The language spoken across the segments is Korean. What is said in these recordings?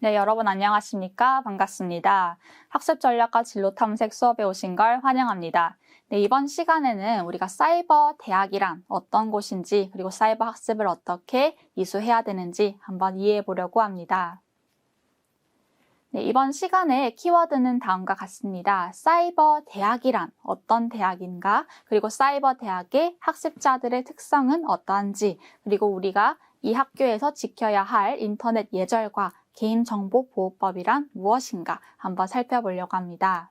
네, 여러분 안녕하십니까? 반갑습니다. 학습 전략과 진로 탐색 수업에 오신 걸 환영합니다. 네, 이번 시간에는 우리가 사이버 대학이란 어떤 곳인지 그리고 사이버 학습을 어떻게 이수해야 되는지 한번 이해해 보려고 합니다. 네, 이번 시간에 키워드는 다음과 같습니다. 사이버 대학이란 어떤 대학인가? 그리고 사이버 대학의 학습자들의 특성은 어떠한지, 그리고 우리가 이 학교에서 지켜야 할 인터넷 예절과 개인정보보호법이란 무엇인가 한번 살펴보려고 합니다.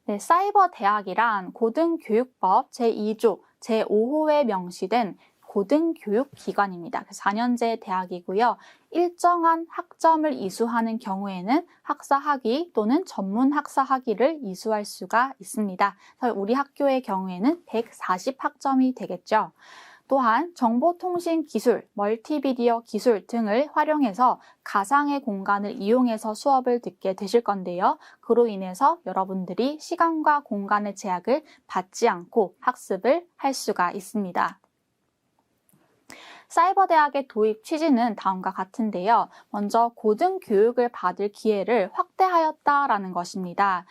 네, 사이버 대학이란 고등교육법 제2조 제5호에 명시된 고등교육기관입니다. 4년제 대학이고요. 일정한 학점을 이수하는 경우에는 학사학위 또는 전문학사학위를 이수할 수가 있습니다. 우리 학교의 경우에는 140학점이 되겠죠. 또한 정보통신기술, 멀티미디어 기술 등을 활용해서 가상의 공간을 이용해서 수업을 듣게 되실 건데요. 그로 인해서 여러분들이 시간과 공간의 제약을 받지 않고 학습을 할 수가 있습니다. 사이버대학의 도입 취지는 다음과 같은데요. 먼저 고등교육을 받을 기회를 확대하였다라는 것입니다.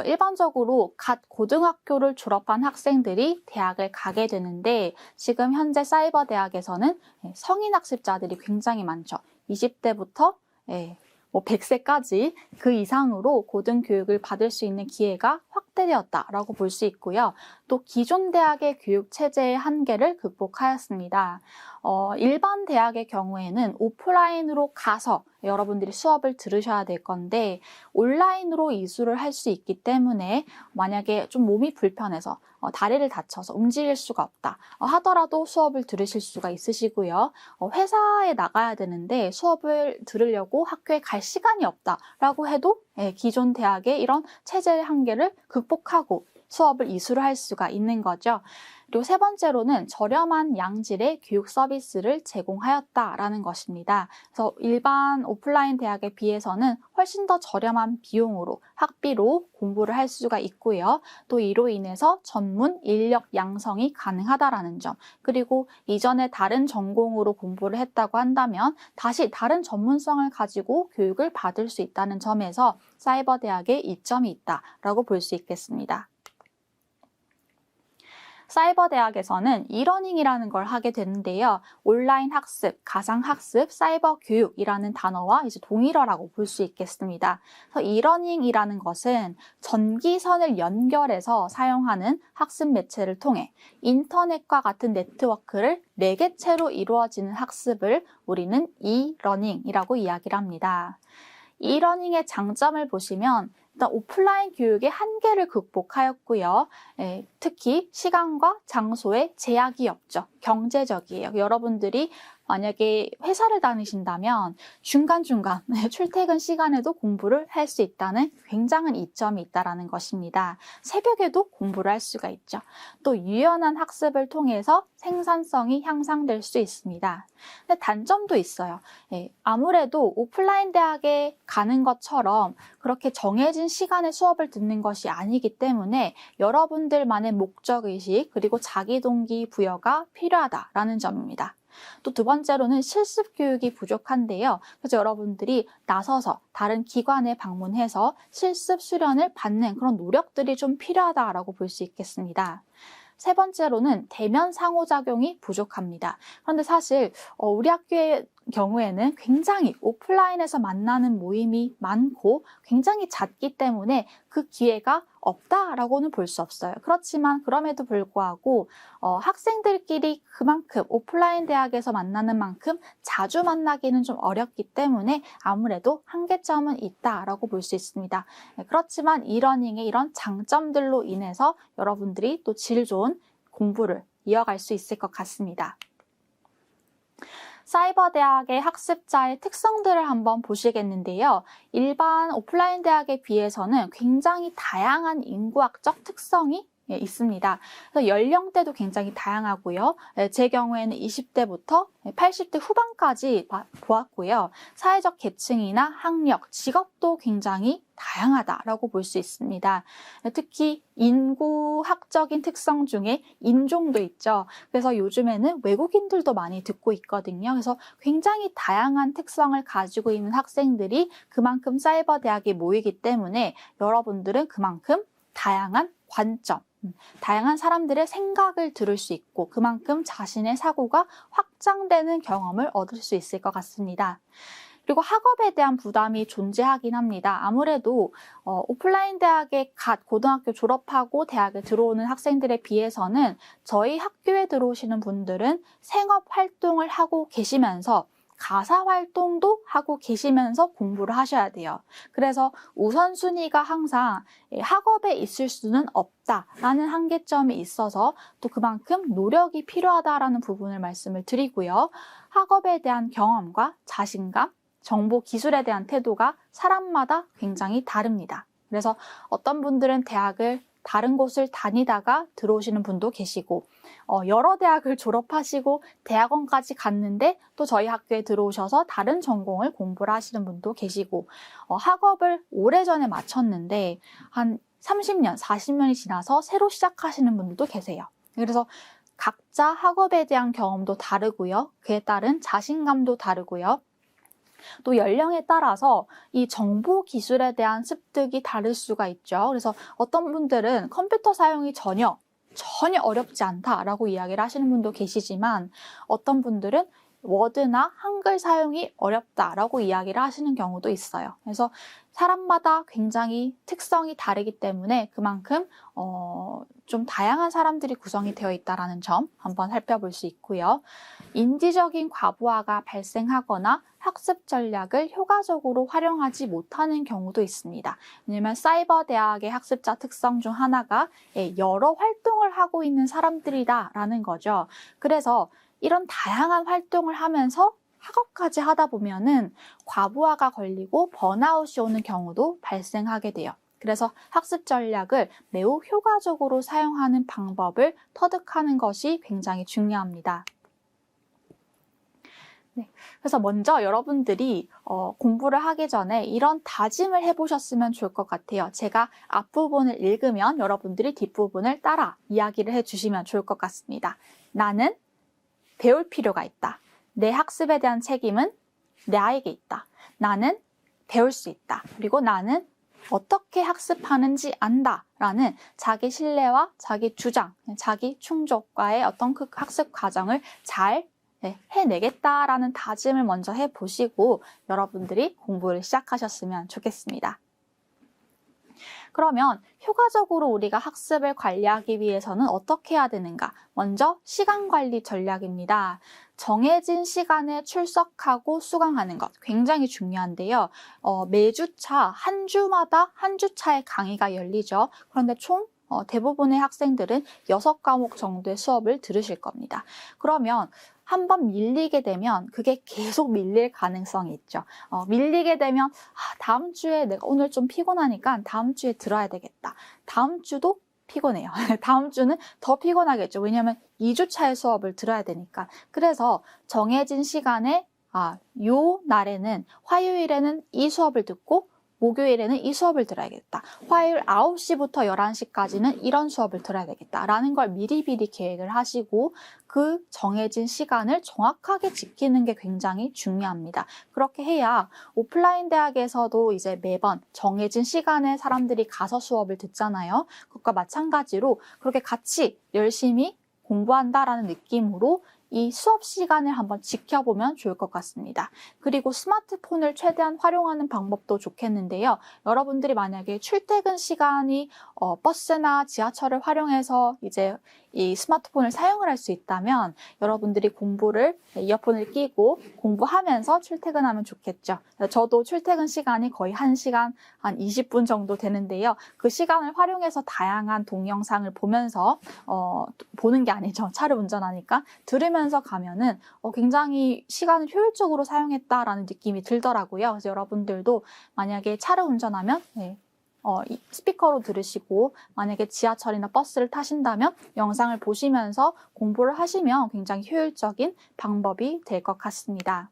일반적으로 갓 고등학교를 졸업한 학생들이 대학을 가게 되는데 지금 현재 사이버대학에서는 성인 학습자들이 굉장히 많죠. 20대부터 100세까지 그 이상으로 고등교육을 받을 수 있는 기회가 확대되었다라고 볼 수 있고요. 또 기존 대학의 교육체제의 한계를 극복하였습니다. 일반 대학의 경우에는 오프라인으로 가서 여러분들이 수업을 들으셔야 될 건데 온라인으로 이수를 할 수 있기 때문에 만약에 좀 몸이 불편해서 다리를 다쳐서 움직일 수가 없다 하더라도 수업을 들으실 수가 있으시고요. 회사에 나가야 되는데 수업을 들으려고 학교에 갈 시간이 없다라고 해도 기존 대학의 이런 체제의 한계를 극복하고 수업을 이수를 할 수가 있는 거죠. 그리고 세 번째로는 저렴한 양질의 교육 서비스를 제공하였다라는 것입니다. 그래서 일반 오프라인 대학에 비해서는 훨씬 더 저렴한 비용으로 학비로 공부를 할 수가 있고요. 또 이로 인해서 전문 인력 양성이 가능하다라는 점, 그리고 이전에 다른 전공으로 공부를 했다고 한다면 다시 다른 전문성을 가지고 교육을 받을 수 있다는 점에서 사이버 대학의 이점이 있다라고 볼 수 있겠습니다. 사이버 대학에서는 이러닝이라는 걸 하게 되는데요. 온라인 학습, 가상학습, 사이버 교육이라는 단어와 이제 동일어라고 볼 수 있겠습니다. 그래서 이러닝이라는 것은 전기선을 연결해서 사용하는 학습 매체를 통해 인터넷과 같은 네트워크를 4개체로 이루어지는 학습을 우리는 이러닝이라고 이야기를 합니다. 이러닝의 장점을 보시면 일단 오프라인 교육의 한계를 극복하였고요. 특히 시간과 장소에 제약이 없죠. 경제적이에요. 여러분들이 만약에 회사를 다니신다면 중간중간 출퇴근 시간에도 공부를 할 수 있다는 굉장한 이점이 있다는 것입니다. 새벽에도 공부를 할 수가 있죠. 또 유연한 학습을 통해서 생산성이 향상될 수 있습니다. 근데 단점도 있어요. 아무래도 오프라인 대학에 가는 것처럼 그렇게 정해진 시간에 수업을 듣는 것이 아니기 때문에 여러분들만의 목적의식 그리고 자기 동기 부여가 필요하다라는 점입니다. 또 두 번째로는 실습 교육이 부족한데요. 그래서 여러분들이 나서서 다른 기관에 방문해서 실습 수련을 받는 그런 노력들이 좀 필요하다라고 볼 수 있겠습니다. 세 번째로는 대면 상호작용이 부족합니다. 그런데 사실 우리 학교의 경우에는 굉장히 오프라인에서 만나는 모임이 많고 굉장히 잦기 때문에 그 기회가 없다라고는 볼 수 없어요. 그렇지만 그럼에도 불구하고 학생들끼리 그만큼 오프라인 대학에서 만나는 만큼 자주 만나기는 좀 어렵기 때문에 아무래도 한계점은 있다라고 볼 수 있습니다. 그렇지만 이러닝의 이런 장점들로 인해서 여러분들이 또 질 좋은 공부를 이어갈 수 있을 것 같습니다. 사이버 대학의 학습자의 특성들을 한번 보시겠는데요. 일반 오프라인 대학에 비해서는 굉장히 다양한 인구학적 특성이 있습니다. 그래서 연령대도 굉장히 다양하고요. 제 경우에는 20대부터 80대 후반까지 보았고요. 사회적 계층이나 학력, 직업도 굉장히 다양하다라고 볼 수 있습니다. 특히 인구학적인 특성 중에 인종도 있죠. 그래서 요즘에는 외국인들도 많이 듣고 있거든요. 그래서 굉장히 다양한 특성을 가지고 있는 학생들이 그만큼 사이버 대학에 모이기 때문에 여러분들은 그만큼 다양한 관점, 다양한 사람들의 생각을 들을 수 있고 그만큼 자신의 사고가 확장되는 경험을 얻을 수 있을 것 같습니다. 그리고 학업에 대한 부담이 존재하긴 합니다. 아무래도 오프라인 대학에 고등학교 졸업하고 대학에 들어오는 학생들에 비해서는 저희 학교에 들어오시는 분들은 생업 활동을 하고 계시면서 가사 활동도 하고 계시면서 공부를 하셔야 돼요. 그래서 우선순위가 항상 학업에 있을 수는 없다라는 한계점이 있어서 또 그만큼 노력이 필요하다라는 부분을 말씀을 드리고요. 학업에 대한 경험과 자신감, 정보 기술에 대한 태도가 사람마다 굉장히 다릅니다. 그래서 어떤 분들은 대학을 다른 곳을 다니다가 들어오시는 분도 계시고 여러 대학을 졸업하시고 대학원까지 갔는데 또 저희 학교에 들어오셔서 다른 전공을 공부를 하시는 분도 계시고 학업을 오래전에 마쳤는데 한 30년, 40년이 지나서 새로 시작하시는 분들도 계세요. 그래서 각자 학업에 대한 경험도 다르고요. 그에 따른 자신감도 다르고요. 또 연령에 따라서 이 정보 기술에 대한 습득이 다를 수가 있죠. 그래서 어떤 분들은 컴퓨터 사용이 전혀 어렵지 않다라고 이야기를 하시는 분도 계시지만 어떤 분들은 워드나 한글 사용이 어렵다라고 이야기를 하시는 경우도 있어요. 그래서 사람마다 굉장히 특성이 다르기 때문에 그만큼 좀 다양한 사람들이 구성이 되어 있다는 점 한번 살펴볼 수 있고요. 인지적인 과부하가 발생하거나 학습 전략을 효과적으로 활용하지 못하는 경우도 있습니다. 왜냐하면 사이버 대학의 학습자 특성 중 하나가 여러 활동을 하고 있는 사람들이다라는 거죠. 그래서 이런 다양한 활동을 하면서 학업까지 하다 보면은 과부하가 걸리고 번아웃이 오는 경우도 발생하게 돼요. 그래서 학습 전략을 매우 효과적으로 사용하는 방법을 터득하는 것이 굉장히 중요합니다. 네, 그래서 먼저 여러분들이 공부를 하기 전에 이런 다짐을 해보셨으면 좋을 것 같아요. 제가 앞부분을 읽으면 여러분들이 뒷부분을 따라 이야기를 해주시면 좋을 것 같습니다. 나는 배울 필요가 있다. 내 학습에 대한 책임은 나에게 있다. 나는 배울 수 있다. 그리고 나는 어떻게 학습하는지 안다. 라는 자기 신뢰와 자기 주장, 자기 충족과의 어떤 그 학습 과정을 잘 해내겠다라는 다짐을 먼저 해보시고 여러분들이 공부를 시작하셨으면 좋겠습니다. 그러면 효과적으로 우리가 학습을 관리하기 위해서는 어떻게 해야 되는가? 먼저 시간 관리 전략입니다. 정해진 시간에 출석하고 수강하는 것 굉장히 중요한데요. 매주차 한 주마다 한 주차의 강의가 열리죠. 그런데 총 대부분의 학생들은 6과목 정도의 수업을 들으실 겁니다. 그러면 한번 밀리게 되면 그게 계속 밀릴 가능성이 있죠. 밀리게 되면 다음 주에 내가 오늘 좀 피곤하니까 다음 주에 들어야 되겠다. 다음 주도 피곤해요. 다음 주는 더 피곤하겠죠. 왜냐하면 2주차의 수업을 들어야 되니까. 그래서 정해진 시간에 요 날에는 화요일에는 이 수업을 듣고 목요일에는 이 수업을 들어야겠다. 화요일 9시부터 11시까지는 이런 수업을 들어야 되겠다라는 걸 미리미리 계획을 하시고 그 정해진 시간을 정확하게 지키는 게 굉장히 중요합니다. 그렇게 해야 오프라인 대학에서도 이제 매번 정해진 시간에 사람들이 가서 수업을 듣잖아요. 그것과 마찬가지로 그렇게 같이 열심히 공부한다라는 느낌으로 이 수업 시간을 한번 지켜보면 좋을 것 같습니다. 그리고 스마트폰을 최대한 활용하는 방법도 좋겠는데요. 여러분들이 만약에 출퇴근 시간이 버스나 지하철을 활용해서 이제 이 스마트폰을 사용을 할 수 있다면 여러분들이 공부를 이어폰을 끼고 공부하면서 출퇴근하면 좋겠죠. 저도 출퇴근 시간이 거의 1시간 한 20분 정도 되는데요. 그 시간을 활용해서 다양한 동영상을 보면서 보는 게 아니죠. 차를 운전하니까 들으면서 가면은 굉장히 시간을 효율적으로 사용했다라는 느낌이 들더라고요. 그래서 여러분들도 만약에 차를 운전하면 스피커로 들으시고 만약에 지하철이나 버스를 타신다면 영상을 보시면서 공부를 하시면 굉장히 효율적인 방법이 될 것 같습니다.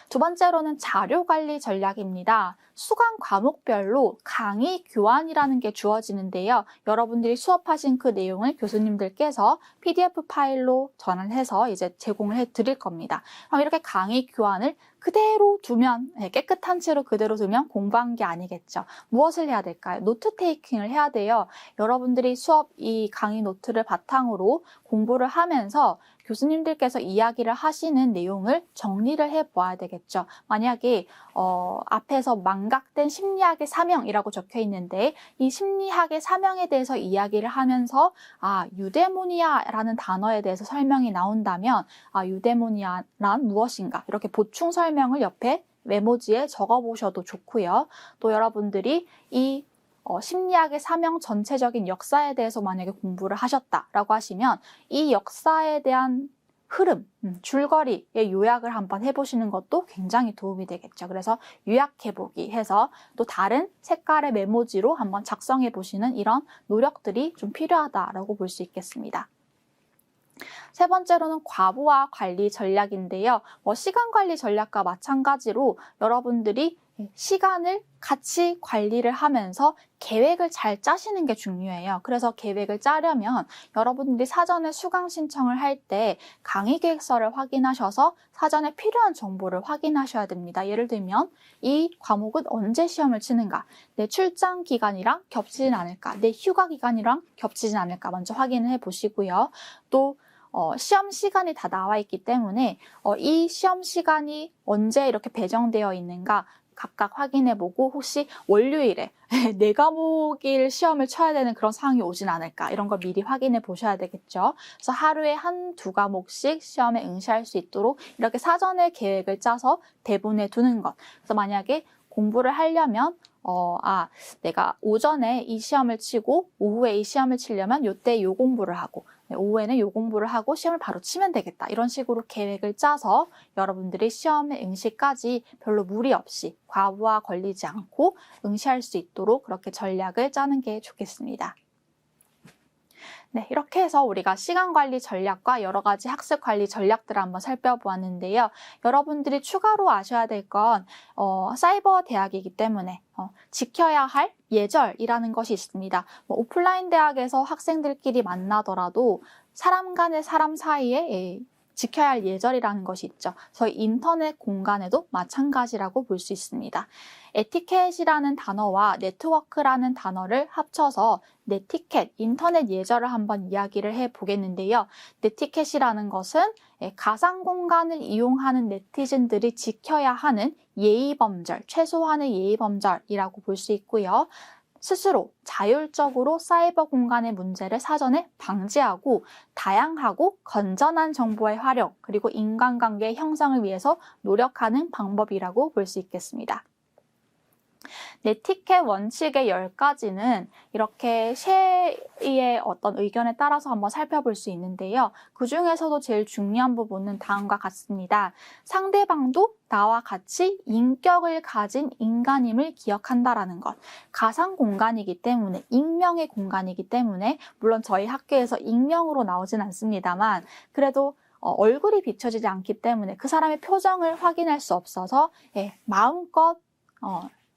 두 번째로는 자료 관리 전략입니다. 수강 과목별로 강의 교환이라는 게 주어지는데요. 여러분들이 수업하신 그 내용을 교수님들께서 PDF 파일로 전환해서 이제 제공을 해 드릴 겁니다. 그럼 이렇게 강의 교환을 그대로 두면, 깨끗한 채로 그대로 두면 공부한 게 아니겠죠. 무엇을 해야 될까요? 노트 테이킹을 해야 돼요. 여러분들이 수업 이 강의 노트를 바탕으로 공부를 하면서 교수님들께서 이야기를 하시는 내용을 정리를 해보아야 되겠죠. 만약에 앞에서 망각된 심리학의 사명이라고 적혀 있는데 이 심리학의 사명에 대해서 이야기를 하면서 유데모니아라는 단어에 대해서 설명이 나온다면 유데모니아란 무엇인가 이렇게 보충 설명을 옆에 메모지에 적어보셔도 좋고요. 또 여러분들이 이 심리학의 사명 전체적인 역사에 대해서 만약에 공부를 하셨다라고 하시면 이 역사에 대한 흐름, 줄거리의 요약을 한번 해보시는 것도 굉장히 도움이 되겠죠. 그래서 요약해보기 해서 또 다른 색깔의 메모지로 한번 작성해보시는 이런 노력들이 좀 필요하다라고 볼 수 있겠습니다. 세 번째로는 과부하 관리 전략인데요. 시간 관리 전략과 마찬가지로 여러분들이 시간을 같이 관리를 하면서 계획을 잘 짜시는 게 중요해요. 그래서 계획을 짜려면 여러분들이 사전에 수강 신청을 할 때 강의 계획서를 확인하셔서 사전에 필요한 정보를 확인하셔야 됩니다. 예를 들면 이 과목은 언제 시험을 치는가, 내 출장 기간이랑 겹치진 않을까, 내 휴가 기간이랑 겹치진 않을까 먼저 확인을 해보시고요. 또 시험 시간이 다 나와 있기 때문에 이 시험 시간이 언제 이렇게 배정되어 있는가 각각 확인해보고 혹시 월요일에 네 과목일 시험을 쳐야 되는 그런 상황이 오진 않을까 이런 걸 미리 확인해 보셔야 되겠죠. 그래서 하루에 한 두 과목씩 시험에 응시할 수 있도록 이렇게 사전에 계획을 짜서 대본에 두는 것. 그래서 만약에 공부를 하려면 내가 오전에 이 시험을 치고 오후에 이 시험을 치려면 요때 요 공부를 하고 오후에는 요 공부를 하고 시험을 바로 치면 되겠다. 이런 식으로 계획을 짜서 여러분들이 시험의 응시까지 별로 무리 없이 과부하 걸리지 않고 응시할 수 있도록 그렇게 전략을 짜는 게 좋겠습니다. 네, 이렇게 해서 우리가 시간관리 전략과 여러 가지 학습관리 전략들을 한번 살펴보았는데요. 여러분들이 추가로 아셔야 될 건 사이버 대학이기 때문에 지켜야 할 예절이라는 것이 있습니다. 오프라인 대학에서 학생들끼리 만나더라도 사람 간의 사람 사이에 지켜야 할 예절이라는 것이 있죠. 저희 인터넷 공간에도 마찬가지라고 볼 수 있습니다. 에티켓이라는 단어와 네트워크라는 단어를 합쳐서 네티켓, 인터넷 예절을 한번 이야기를 해보겠는데요. 네티켓이라는 것은 가상 공간을 이용하는 네티즌들이 지켜야 하는 예의범절, 최소한의 예의범절이라고 볼 수 있고요. 스스로 자율적으로 사이버 공간의 문제를 사전에 방지하고 다양하고 건전한 정보의 활용, 그리고 인간관계 형성을 위해서 노력하는 방법이라고 볼 수 있겠습니다. 네티켓 원칙의 10가지는 이렇게 셰이의 어떤 의견에 따라서 한번 살펴볼 수 있는데요. 그 중에서도 제일 중요한 부분은 다음과 같습니다. 상대방도 나와 같이 인격을 가진 인간임을 기억한다라는 것. 가상 공간이기 때문에, 익명의 공간이기 때문에, 물론 저희 학교에서 익명으로 나오진 않습니다만, 그래도 얼굴이 비춰지지 않기 때문에 그 사람의 표정을 확인할 수 없어서 마음껏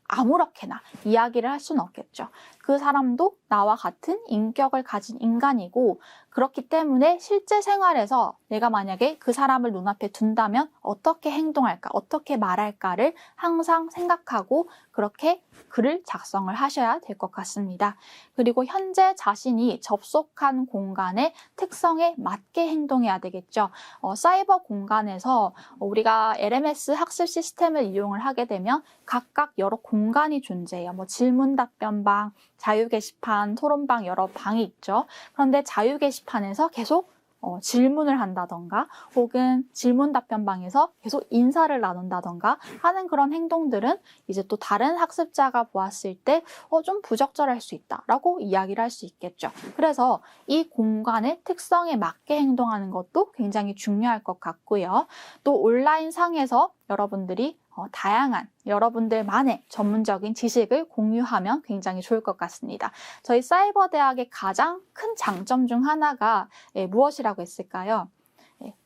아무렇게나 이야기를 할 수는 없겠죠. 그 사람도 나와 같은 인격을 가진 인간이고 그렇기 때문에 실제 생활에서 내가 만약에 그 사람을 눈앞에 둔다면 어떻게 행동할까, 어떻게 말할까를 항상 생각하고 그렇게 글을 작성을 하셔야 될 것 같습니다. 그리고 현재 자신이 접속한 공간의 특성에 맞게 행동해야 되겠죠. 사이버 공간에서 우리가 LMS 학습 시스템을 이용을 하게 되면 각각 여러 공간이 존재해요. 질문 답변방, 자유 게시판, 토론방 여러 방이 있죠. 그런데 자유 게시판에서 계속 질문을 한다던가 혹은 질문 답변방에서 계속 인사를 나눈다던가 하는 그런 행동들은 이제 또 다른 학습자가 보았을 때 좀 부적절할 수 있다라고 이야기를 할 수 있겠죠. 그래서 이 공간의 특성에 맞게 행동하는 것도 굉장히 중요할 것 같고요. 또 온라인 상에서 여러분들이 다양한 여러분들만의 전문적인 지식을 공유하면 굉장히 좋을 것 같습니다. 저희 사이버 대학의 가장 큰 장점 중 하나가 무엇이라고 했을까요?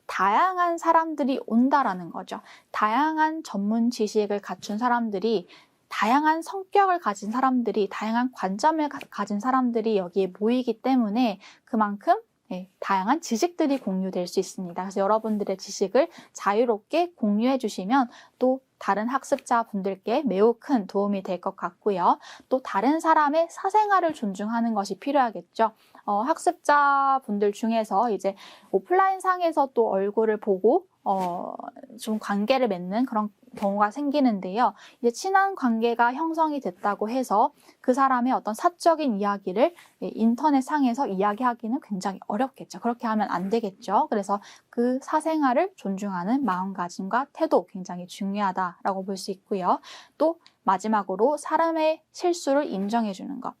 다양한 사람들이 온다라는 거죠. 다양한 전문 지식을 갖춘 사람들이, 다양한 성격을 가진 사람들이, 다양한 관점을 가진 사람들이 여기에 모이기 때문에 그만큼 다양한 지식들이 공유될 수 있습니다. 그래서 여러분들의 지식을 자유롭게 공유해 주시면 또 다른 학습자분들께 매우 큰 도움이 될 것 같고요. 또 다른 사람의 사생활을 존중하는 것이 필요하겠죠. 학습자분들 중에서 이제 오프라인 상에서 또 얼굴을 보고 좀 관계를 맺는 그런 경우가 생기는데요. 이제 친한 관계가 형성이 됐다고 해서 그 사람의 어떤 사적인 이야기를 인터넷 상에서 이야기하기는 굉장히 어렵겠죠. 그렇게 하면 안 되겠죠. 그래서 그 사생활을 존중하는 마음가짐과 태도 굉장히 중요하다라고 볼 수 있고요. 또 마지막으로 사람의 실수를 인정해 주는 것.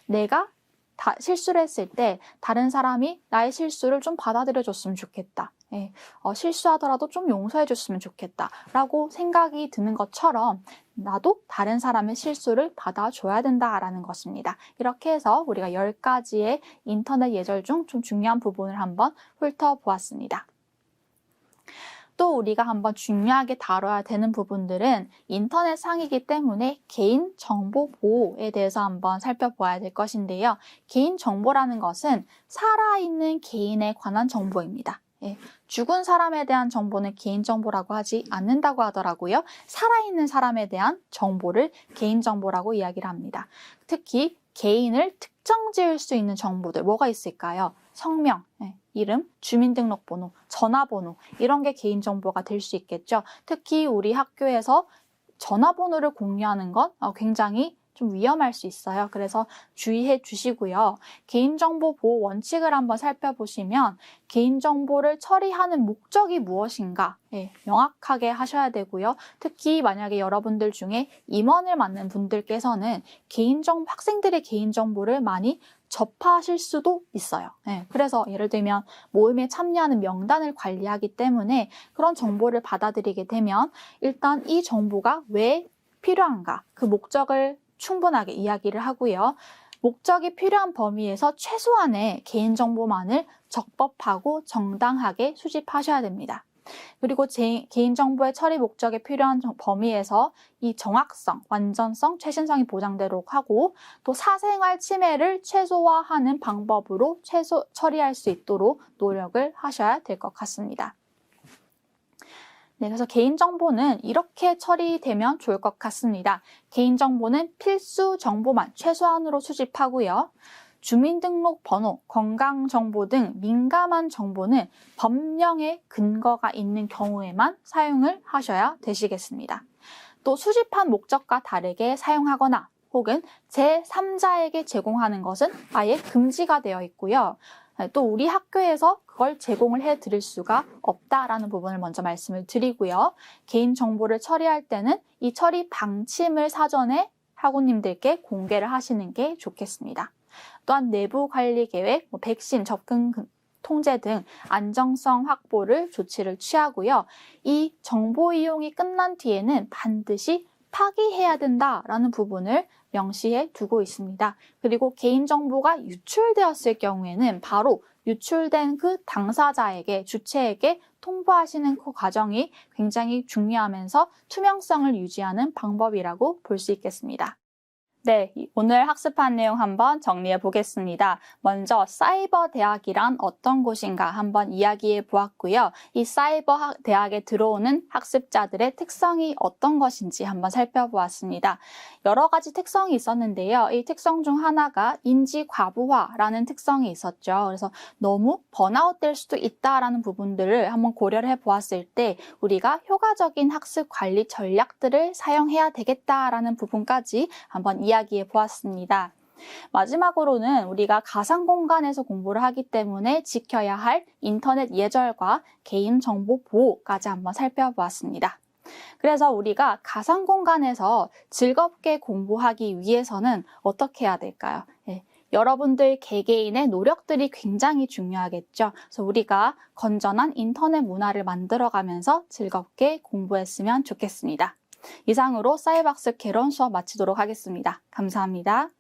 내가 실수를 했을 때 다른 사람이 나의 실수를 좀 받아들여 줬으면 좋겠다. 실수하더라도 좀 용서해 줬으면 좋겠다 라고 생각이 드는 것처럼 나도 다른 사람의 실수를 받아줘야 된다라는 것입니다. 이렇게 해서 우리가 10가지의 인터넷 예절 중 좀 중요한 부분을 한번 훑어보았습니다. 또 우리가 한번 중요하게 다뤄야 되는 부분들은 인터넷 상이기 때문에 개인정보 보호에 대해서 한번 살펴보아야 될 것인데요. 개인정보라는 것은 살아있는 개인에 관한 정보입니다. 죽은 사람에 대한 정보는 개인정보라고 하지 않는다고 하더라고요. 살아있는 사람에 대한 정보를 개인정보라고 이야기를 합니다. 특히 개인을 특정 지을 수 있는 정보들 뭐가 있을까요? 성명, 이름, 주민등록번호, 전화번호 이런 게 개인정보가 될 수 있겠죠. 특히 우리 학교에서 전화번호를 공유하는 건 굉장히 좀 위험할 수 있어요. 그래서 주의해 주시고요. 개인정보 보호 원칙을 한번 살펴보시면 개인정보를 처리하는 목적이 무엇인가 명확하게 하셔야 되고요. 특히 만약에 여러분들 중에 임원을 맡는 분들께서는 학생들의 개인정보를 많이 접하실 수도 있어요. 그래서 예를 들면 모임에 참여하는 명단을 관리하기 때문에 그런 정보를 받아들이게 되면 일단 이 정보가 왜 필요한가 그 목적을 충분하게 이야기를 하고요. 목적이 필요한 범위에서 최소한의 개인정보만을 적법하고 정당하게 수집하셔야 됩니다. 그리고 개인정보의 처리 목적에 필요한 범위에서 이 정확성, 완전성, 최신성이 보장되도록 하고 또 사생활 침해를 최소화하는 방법으로 처리할 수 있도록 노력을 하셔야 될 것 같습니다. 그래서 개인정보는 이렇게 처리되면 좋을 것 같습니다. 개인정보는 필수 정보만 최소한으로 수집하고요. 주민등록번호, 건강정보 등 민감한 정보는 법령의 근거가 있는 경우에만 사용을 하셔야 되시겠습니다. 또 수집한 목적과 다르게 사용하거나 혹은 제3자에게 제공하는 것은 아예 금지가 되어 있고요. 또 우리 학교에서 그걸 제공을 해드릴 수가 없다라는 부분을 먼저 말씀을 드리고요. 개인정보를 처리할 때는 이 처리 방침을 사전에 학우님들께 공개를 하시는 게 좋겠습니다. 또한 내부 관리 계획, 백신 접근 통제 등 안정성 확보를 조치를 취하고요. 이 정보 이용이 끝난 뒤에는 반드시 파기해야 된다라는 부분을 명시해 두고 있습니다. 그리고 개인정보가 유출되었을 경우에는 바로 유출된 그 당사자에게, 주체에게 통보하시는 그 과정이 굉장히 중요하면서 투명성을 유지하는 방법이라고 볼 수 있겠습니다. 네, 오늘 학습한 내용 한번 정리해 보겠습니다. 먼저 사이버 대학이란 어떤 곳인가 한번 이야기해 보았고요. 이 사이버 대학에 들어오는 학습자들의 특성이 어떤 것인지 한번 살펴보았습니다. 여러 가지 특성이 있었는데요. 이 특성 중 하나가 인지 과부하라는 특성이 있었죠. 그래서 너무 번아웃 될 수도 있다라는 부분들을 한번 고려를 해 보았을 때 우리가 효과적인 학습 관리 전략들을 사용해야 되겠다라는 부분까지 한번 이야기해 보았습니다. 마지막으로는 우리가 가상 공간에서 공부를 하기 때문에 지켜야 할 인터넷 예절과 개인정보 보호까지 한번 살펴보았습니다. 그래서 우리가 가상 공간에서 즐겁게 공부하기 위해서는 어떻게 해야 될까요? 여러분들 개개인의 노력들이 굉장히 중요하겠죠. 그래서 우리가 건전한 인터넷 문화를 만들어가면서 즐겁게 공부했으면 좋겠습니다. 이상으로 사이버학습 개론 수업 마치도록 하겠습니다. 감사합니다.